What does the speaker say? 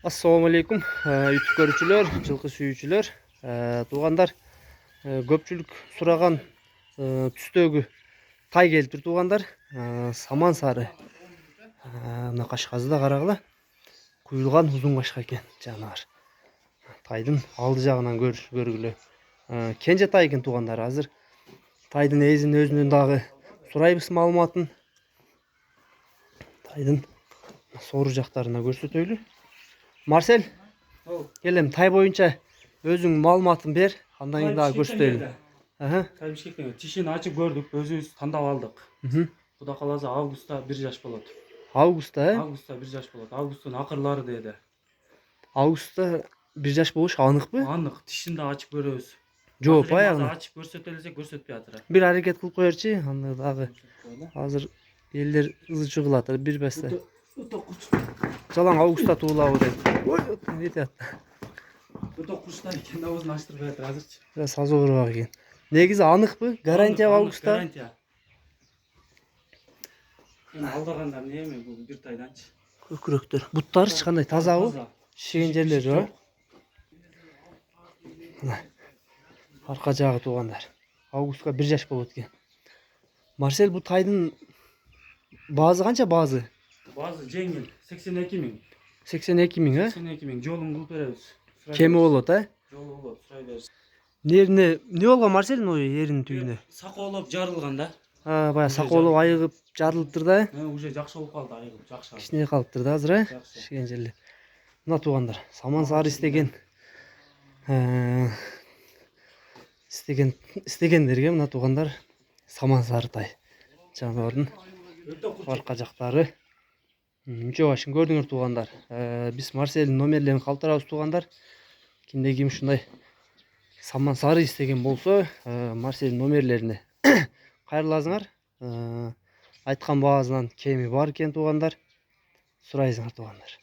Assalamu alaikum, YouTube görүүчүлөр, жылкы сүйүүчүлөр, туугандар, көпчүлүк сураган түстөгү тай келиптир туугандар. Саман сары. Мына кашказыда карагыла. Куюлган узун кашка экен жанагар. Тайдын алды жагынан көргүлө. Кенже тай экен туугандар. Азыр тайдын өзүнөн дагы сурайбыз маалыматын. Тайдын сору жактарына көрсөтөлү. Marcel, келем тай боюнча өзүң маалыматын бер, андан кийин дагы көрсөтөлү. Тай бишкектен тишин ачып көрдүк, өзүбүз тандап алдык. Кудай кааласа августта 1 жаш болот. Августта, Августта 1 жаш болот. Августтун акырлары деди. Августта 1 жаш болуш аныкпы? Анык, тишин да ачып көрөбүз. Жооп аягына. Ачып көрсөтө элесек көрсөтпөй атыр. Бир аракет кылып коерчи, анда дагы азыр элдер ызы кылат, бир баста. Жалаң августта туулабы деп. Ой, нетет. Өтө куштар экен, оозун ачтырбай атыр азырчы. Biraz az ооруак экен. Негизи аныкпы? Гарантия августта. Гарантия. Эми алдаганда неме бул бир тайданчы. Көкүрөктөр. Буттарычы кандай тазабы? Шишеген жерлери бар. Арка жагы туугандар. Августка 1 жаш болот экен. Марсель, бул тайдын баазы канча баазы? Баазы жеңил, 82 000. 82 000, 82 000 жолун кылып беребиз. Кеми болот, Жолу болот, сурай бериз. Нерине, эмне болгон Марсель, ой, эринин түбүнө? Сакоолоп жарылган да. Баягы сакоолоп айыгып жарылыптыр да. Уже жакшы болуп калды, айыгып жакшы. Кичине калыптыр да азыр, шишеген жерлер. Мына туугандар, саман сары истегендерге мына туугандар саман сары тай. Жаныбардын арка жактары мүчө башын көрдүңөр туугандар. Биз Марселдин номерлерин калтырабыз туугандар. Кимде ким ушундай саман сары истеген болсо, Марселдин номерлерине кайрыласыңар. Айткан баасынан кеми бар экен туугандар. Сурайсыңар туугандар.